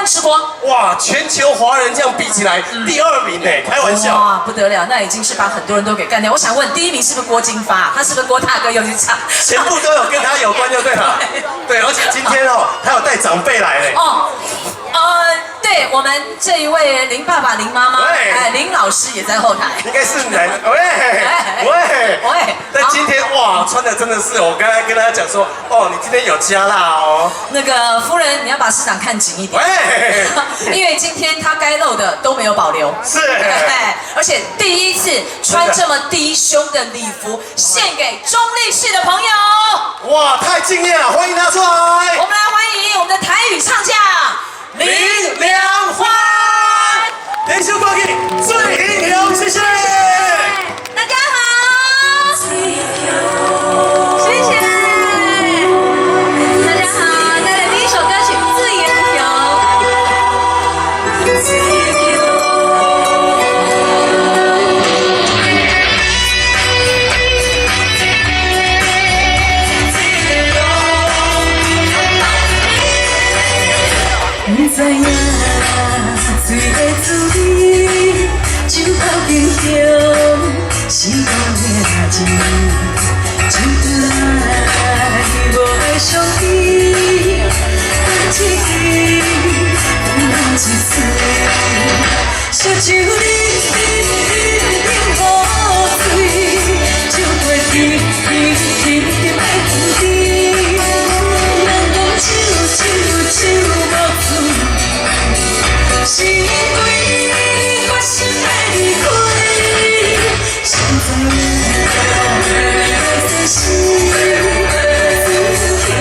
之光。哇，全球华人这样比起来，第2名呢，开玩笑。哇，不得了，那已经是把很多人都给干掉。我想问，第1名是不是郭金发？他是不是郭大哥又去唱？全部都有跟他有关，就对了。对，而且今天哦，他有带长辈来嘞。哦，对我们这一位林爸爸、林妈妈，林老师也在后台。应该是男，喂。但今天哇，穿的真的是，我刚才跟他讲说，哦，你今天有加辣哦。那个夫人，你要把市长看紧一点。因为今天他该露的都没有保留。是。而且第1次穿这么低胸的礼服，献给中立市的朋友。哇，太敬业了，欢迎他出来。我们来欢迎我们的台语唱将林良欢。连续恭喜最英雄，谢谢。大家好，谢谢。大家好，带来第1首歌曲《最英雄》。不知影水的滋味，酒到冰中是讲的代志，酒来无爱伤悲，一支饮一嘴，烧酒饮无醉，酒过甜甜甜的甜甜，人讲酒无醉。是因为我心爱离开，现在在心自由，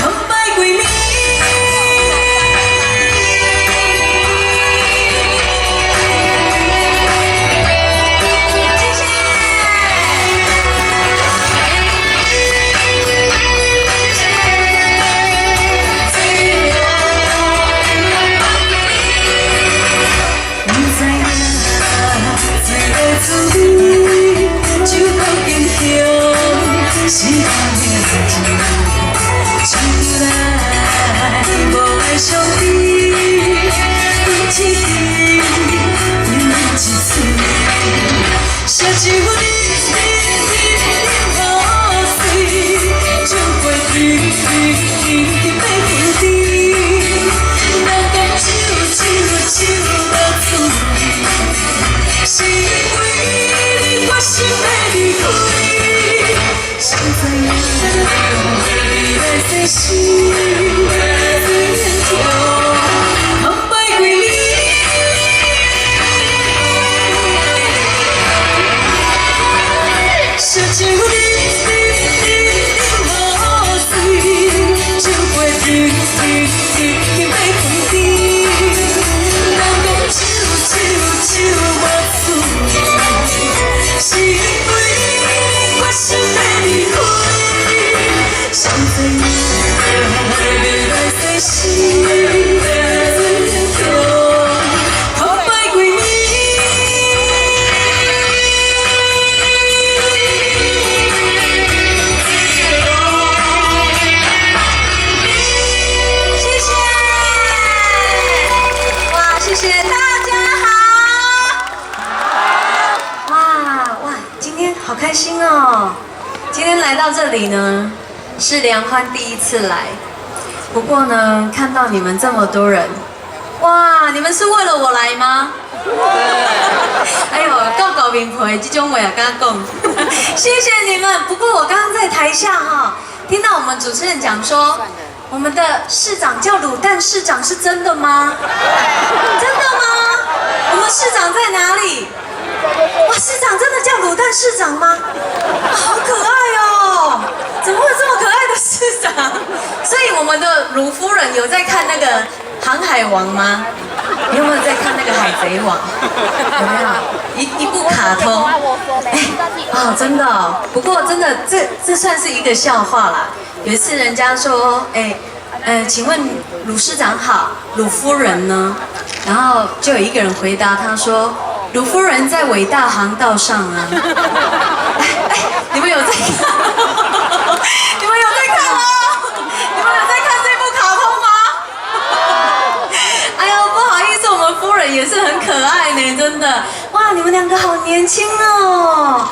坦白归暝。是讲的代志，酒来无爱伤悲，一支饮一嘴，烧酒饮无醉，酒过甜甜的甜甜，人讲酒无醉，是因为我心爱离开。现在呀，你来在心自由，坦白归暝。烧酒饮无醉，酒过甜甜甜的甜甜，人讲酒无醉，是因为我心爱离开。现在你来在心自由，坦白归暝。谢谢，哇，谢谢大家好。哇，今天好开心哦！今天来到这里呢，是良欢第1次来。不过呢，看到你们这么多人，哇，你们是为了我来吗？哎呦，够搞名牌，这种话也敢讲。谢谢你们。不过我刚刚在台下哈，听到我们主持人讲说，我们的市长叫卤蛋市长，是真的吗？真的吗？我们市长在哪里？哇，市长真的叫卤蛋市长吗？好可爱哦！怎么会有这么可爱的市长？所以我们的鲁夫人有在看那个《航海王》吗？你有没有在看那个《海贼王》？有没有？一部卡通？哦，真的哦。不过真的，这算是一个笑话啦。有一次人家说，请问鲁市长好，鲁夫人呢？然后就有一个人回答他说，鲁夫人在伟大航道上啊。你们有在看？你们有在看吗？你们有在看这部卡通吗？真的，哇，你们两个好年轻哦。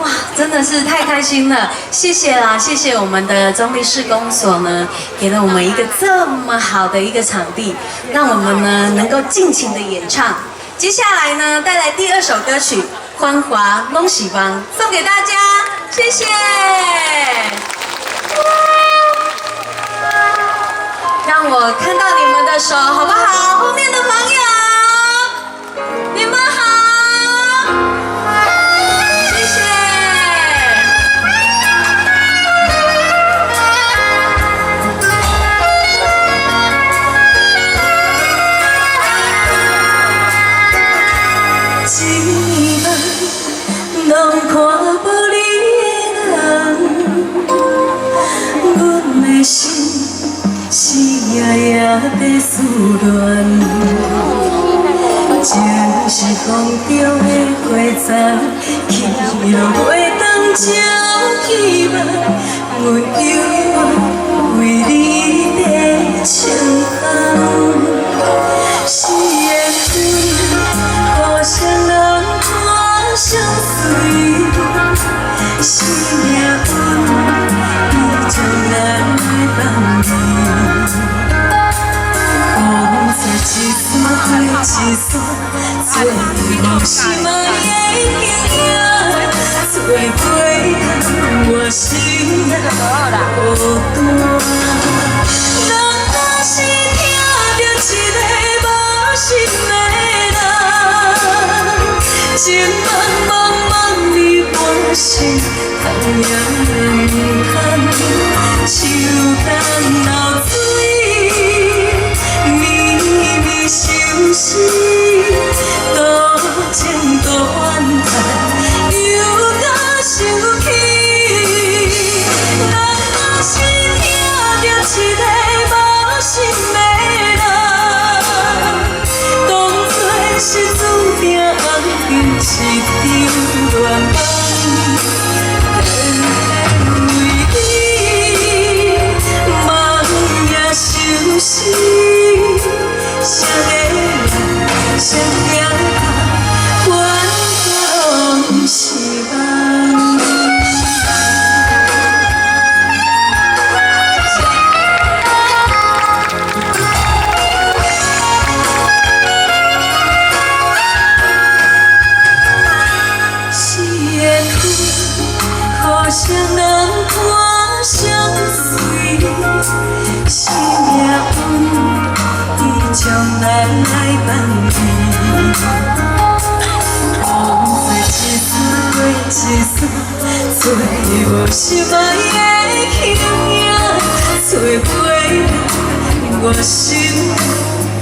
哇，真的是太开心了，谢谢啦，谢谢我们的中立市公所呢，给了我们一个这么好的一个场地，让我们呢能够尽情的演唱。接下来呢，带来第2首歌曲《欢华拢喜帮》，送给大家，谢谢。让我看到你们的手，好不好？后面的朋友，你们好。拢看无你的人，阮的心是夜夜在思恋。情是风中的花丛，去落袂当照希望。阮犹为你在唱红，是缘分，互相人。相随，是命运，伊将咱来放弃。风吹一山对一山，最后是梦的形影，做陪我心啊孤单。若若是听着一个无心的人。情茫茫茫你半生，同样的遗憾，手干流水，绵绵相思，多情多怨叹，又敢想起。若若是听着一个无心的人，当作是注定。是场乱梦，偏为你梦也相思，谁个人谁个怨拢是梦。相人看相随，是命运，伊将咱来放弃。风吹一山过一山，做无心爱的形影，做陪我心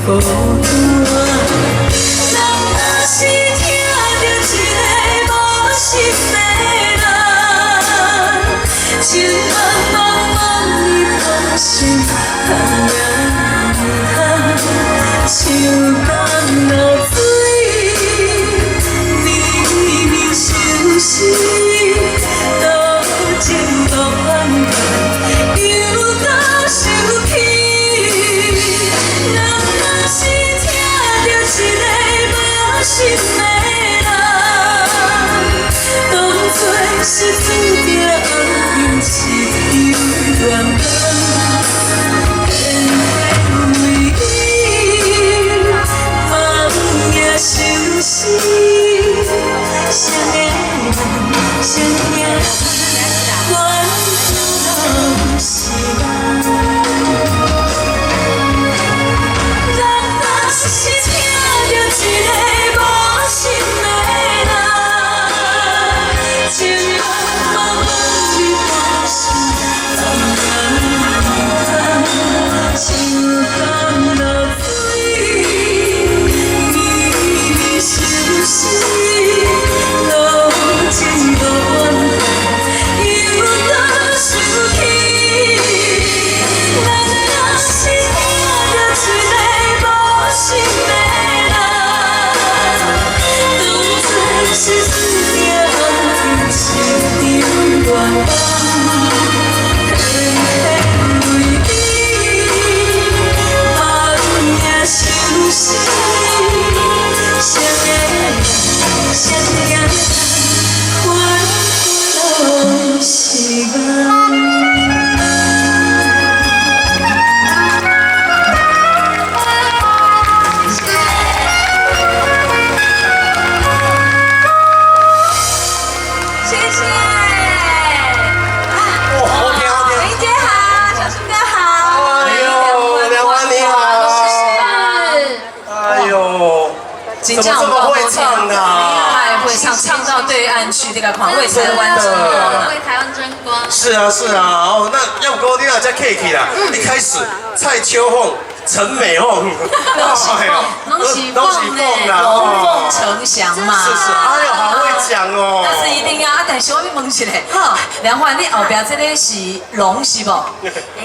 孤单。若若是听着一个无心的。情茫茫茫你半生，同样遗憾，手干流水，绵绵相思，多情多怨叹，又敢想起。若若是听着一个无心的人，当作是注定。是场乱梦，偏为你梦也相思，谁个人谁个怨拢是梦。若若是听着一个无心的人，情茫茫茫。手干流水，绵绵相思，多情多怨叹，又敢想起。若若是听着一个无心的人，当作是注定是场乱梦。相思，谁个人怎么这么会唱啊？太会唱，唱到对岸去，这个狂为台湾争光啊！为台湾争光。是啊是啊，哦，那要不你要加 cake 啦，一开始蔡秋凤、陈美凤，恭喜凤啦，龙凤呈祥嘛。是是，哎呦，好会讲哦。但是一定要啊，但是我要问起来，好，梁焕，你后边这个是龙是不？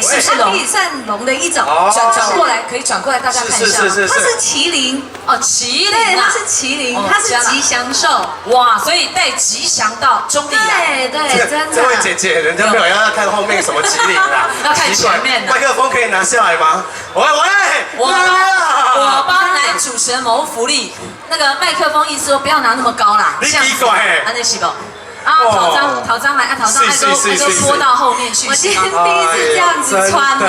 是不是龙？它可以算龙的一种。转过来，可以转过来，大家看一下。是它是麒麟哦，麒对，麟啊，它是麒麟，它是吉祥兽。哇，所以带吉祥到中立来。对，真的。这位姐姐，人家没有要看后面什么麒麟啦，要看前面的。麦克风可以拿下来吗？喂，我帮来主持人谋福利，那个麦克风意思说不要拿那么高啦，你奇怪哎，安尼是不？啊，陶章来啊，陶章爱都拖到后面去。我今天第一次这样子穿的，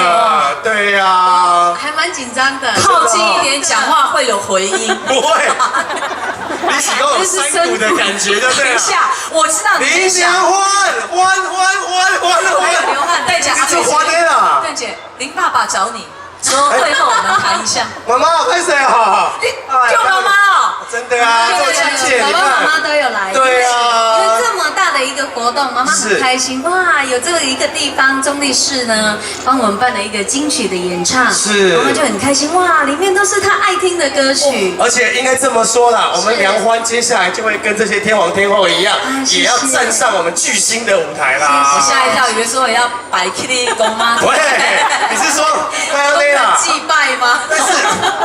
对呀，还蛮紧张的。靠近一点讲话会有回音。不会，你喜欢有山谷的感觉，对不对？等一下，我知道你在想。林流汗，戴假。你是花的啦。邓姐，林爸爸找你。说会后我们谈一下。妈妈，拍谁啊？就妈妈哦。真的啊，这么亲切，爸爸妈妈都有来。对啊。因为这么大的一个活动，妈妈很开心哇！有这个一个地方中立市呢，帮我们办了一个金曲的演唱，是，妈妈就很开心哇！里面都是她爱听的歌曲。而且应该这么说啦，我们梁欢接下来就会跟这些天王天后一样，也要站上我们巨星的舞台啦。我吓一跳，以为说也要摆 Kitty 公吗？喂，你是说麦当内啦？祭拜吗？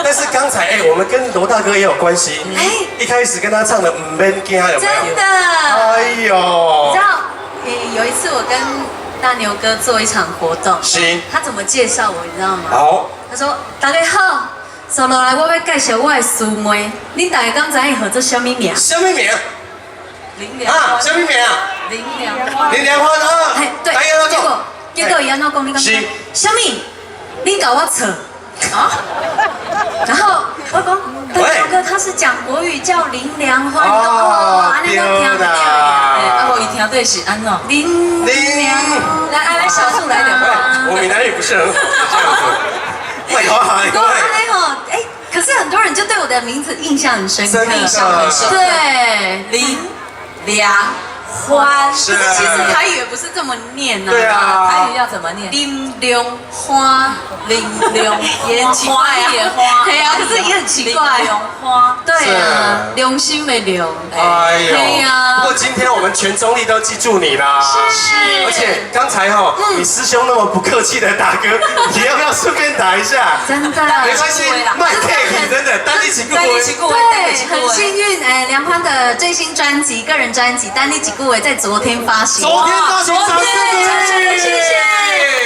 但是刚才我们跟罗大哥也有关系。一开始跟他唱的《唔免惊》有没有？真的。哎呦。你知道，有一次我跟大牛哥做一场活动，他怎么介绍我，你知道吗？好。他说：“大家好，接落来我要介绍我的师妹，你大家刚知影叫做什么名？什么名？林良欢。什么名啊？林良欢。林良欢啊。对。结果伊安怎讲？你讲什么？你搞我扯。啊？然后我讲，大牛哥他是讲国语叫林良欢。哦，安尼都听到。啊，我一听对是安怎？林良。来，小树来点话。我闽南语不是很好，这样子。喂，好。可是很多人就对我的名字印象很深刻，印象很深。对，林良欢。可是其实台语也不是这么念呐。对啊。台语要怎么念？林良欢，林良也很奇怪啊。对啊，可是也很奇怪。林良花。对啊，良心的良。哎呦。对呀。不过今天我们全中立都记住你啦。是。而且刚才你师兄那么不客气的打歌，你要不要顺便打一下？真的。没关系，卖 cake 真的，单立起顾维。对，很幸运梁欢的最新专辑、个人专辑《单立起顾维》在昨天发行。昨天发行，谢谢。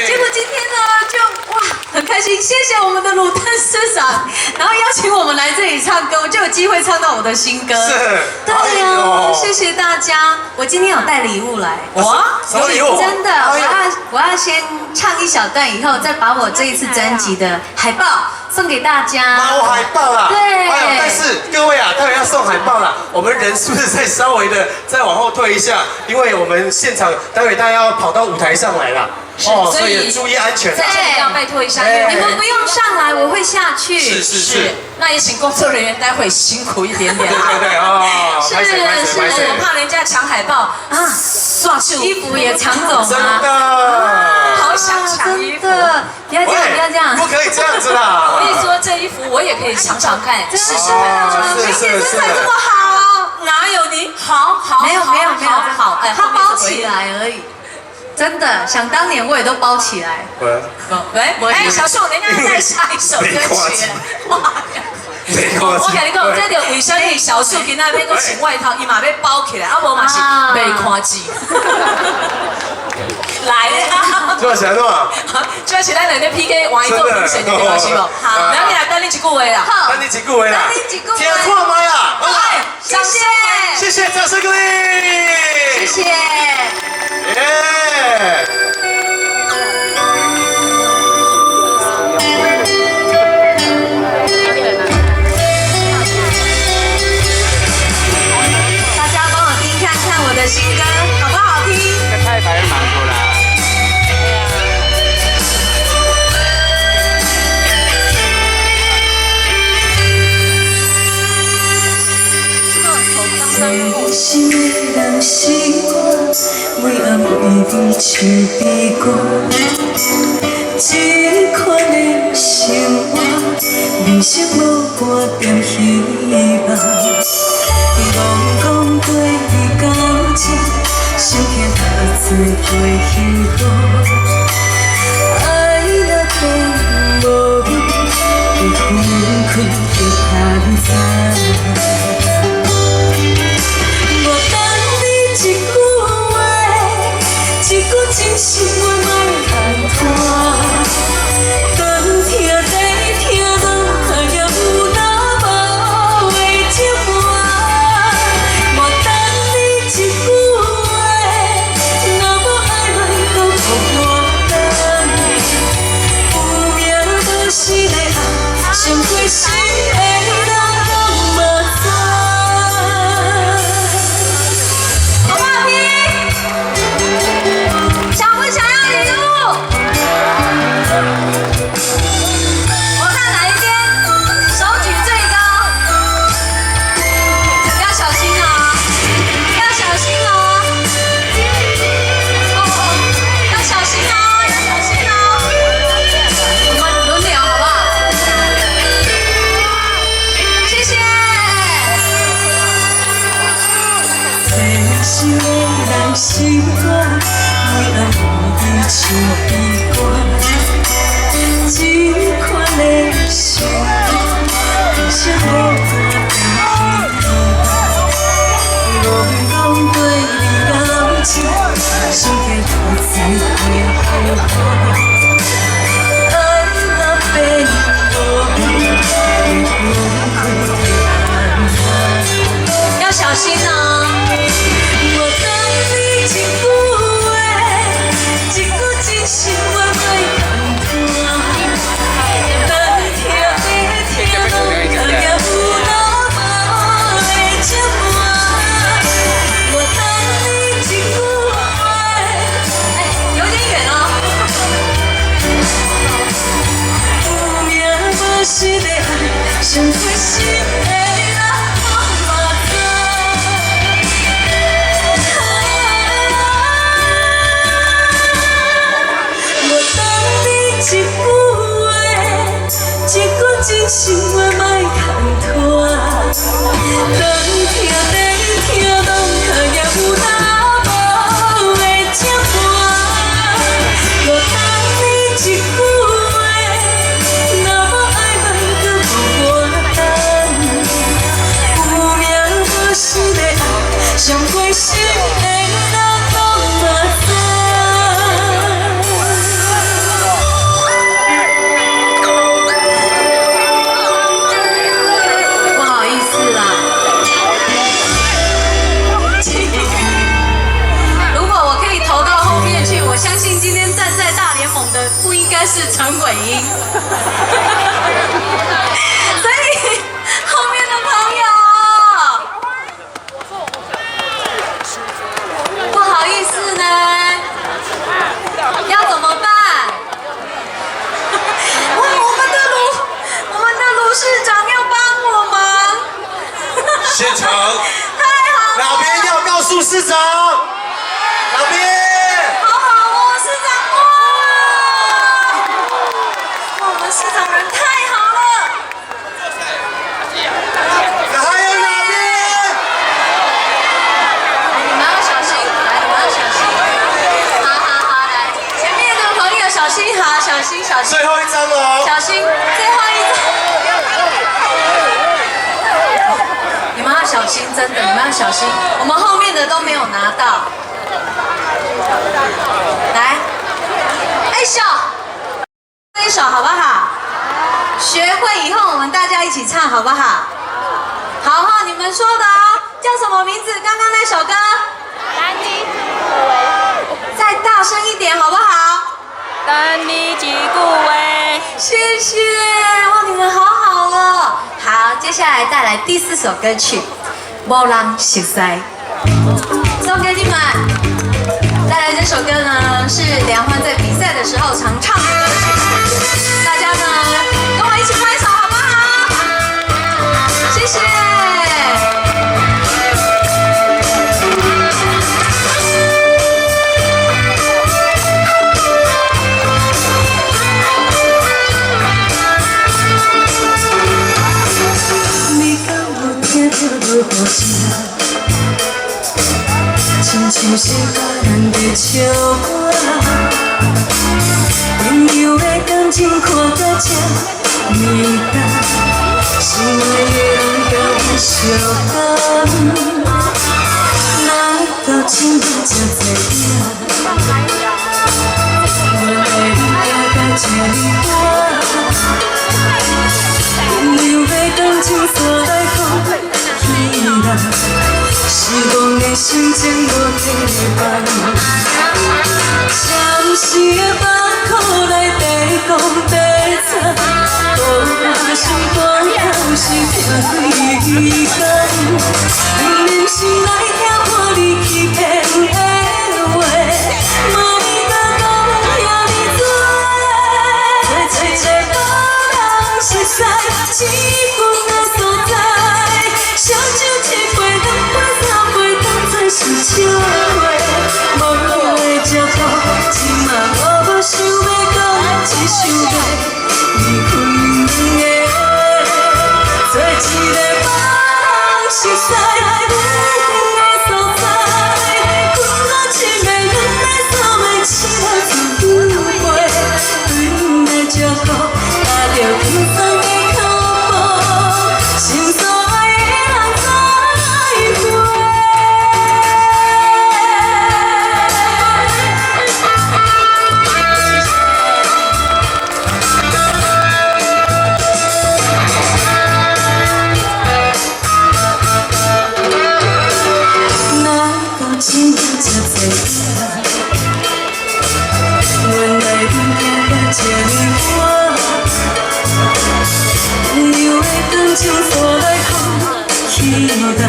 结果今天呢，就哇很开心，谢谢我们的鲁丹师长，然后邀请我们来这里唱歌，我就有机会唱到我的新歌。是。对呀，谢谢大家。我今天有带礼物来。哇，什么礼物？真的，我要先唱一小段，以后再把我这一次专辑的海报送给大家。有海报啦。对。但是各位啊，待会要送海报啦，我们人是不是稍微的再往后退一下？因为我们现场待会大家要跑到舞台上来啦。所以注意安全。对，要拜托一下，你们不用上来，我会下去。是。那也请工作人员待会辛苦一点点。对哦。是，我怕人家抢海报啊，刷去衣服也抢走吗？真的。好想抢衣服。不要这样，不可以这样子啦。我跟你说，这衣服我也可以尝尝看。真的是，谢谢身材这么好，哪有你好？没有，好，他包起来而已。真的，想当年我也都包起来。喂，小树，人家在下一首歌曲。我跟你讲，这就为什么小树今仔要搁穿外套，伊嘛要包起来，啊无嘛是袂看见。来啊！做啥弄？做是咱两个 PK 玩一个评选的对吧？是不？好，然后你来等你一句话啦。好，等你一句话啦。听看麦啊！谢谢，谢谢，掌声鼓励。谢谢。耶！大家帮我听看看我的新歌好不好听？这太白忙活了。每暗微微唱悲歌，这款的生活，人生无半点希望。戆戆对你到这，想起喝醉过彼路，爱若变无味，会昏困就盼早。 真心话莫牵拖，当听在听拢也有那无话折磨。莫等你一句话，若无爱问搁予我等。有命无时的爱，上过心的人拢嘛知。好不好听？ 想不想要礼物？我看哪一边手举最高，要小心哦，要小心哦，要小心哦，要小心哦。我们轮流好不好？谢谢。最想来心肝。 每暗微微唱悲歌，这款的生活，人生无半点希望。戆戆对你到这，想起喝醉过的路，爱若变无味，会昏困就盼早。要小心哦！我等你一句。 心我莫牵拖，当听的听拢也有那无的折磨。我等你一句话，有点远哦。有命无时的爱，上过心的人拢嘛知。 一句话，一句真心话莫牵拖。当听在听拢也有那无的折磨。我等你一句话，若无爱问搁予我等。有命无时的爱，上过心的人拢嘛知。 不应该是陈伟英，所以后面的朋友，不好意思呢，要怎么办？我们的卢市长要帮我忙，现场太好了，哪边要告诉市长？哪边？ 市长人太好了，那还有哪边？你们要小心，来，你们要小心。好，来，前面的朋友小心，好，小心，小心。最后一张哦，小心，最后一张。你们要小心，真的，你们要小心。我们后面的都没有拿到。来，哎手。 一首好不好？学会以后我们大家一起唱好不好？好哈，你们说的哦。叫什么名字？刚刚那首歌？等你再大声一点好不好？等你一句话。谢谢，哇，你们好好哦。好，接下来带来第4首歌曲《无人熟悉》，送给你们。带来这首歌呢，是梁欢在比赛的时候常唱的歌曲。大家呢，跟我一起拍手好不好？谢谢。无声，亲像是别人在笑我。朋友的感情看到这微淡，心爱的人甲阮相共，哪到今仔这多影？原来你行到这么远，朋友的感情煞来放稀烂，失望的心情无地放。暂时的放苦来地讲地惨，我心肝头是痛几工，明明是来听看你欺骗的话，莫甲讲遐尼多，找一个无人熟悉，只阮的所在，烧酒一杯两杯三杯，当作是笑话，无聊的借口，今嘛我想要讲一首歌，离开的，做一个无人熟悉，无缘的所在，困到一暝两暝三暝，醒来自由飞，对阮的借口，踏着轻松的脚步，心所爱的人再会。哪到今仔这多影？原来你行到这么远，朋友的感情煞来放稀烂，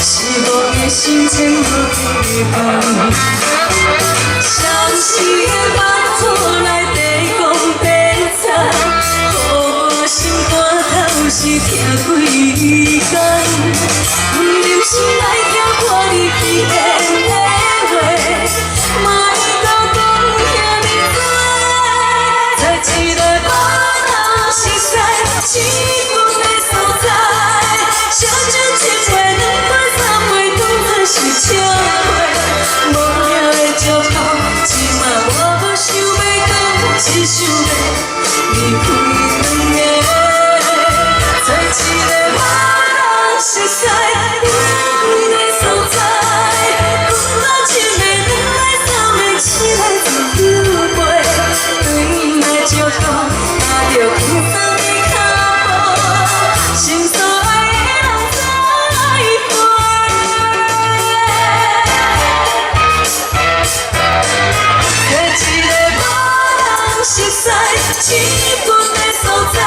失望的心情无地放。暂时的放苦来地讲地惨，予我心肝头是痛几工。明明是来听看你欺骗的话，莫到讲遐尼多，找一个无人熟悉，只阮的所在，烧酒一杯两杯三杯，当作是笑话，无聊的借口，今嘛我无想要讲一首歌，离开两个，找一个无人熟悉。只阮的所在，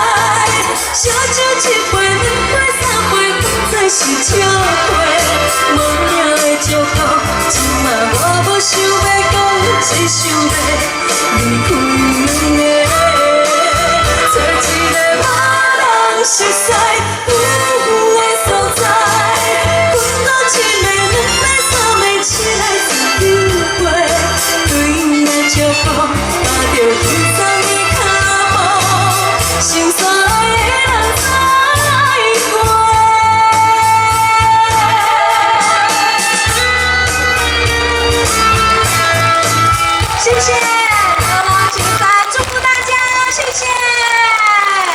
烧酒一杯两杯三杯，当作是笑话，无聊的借口，今嘛我无想要讲一首歌。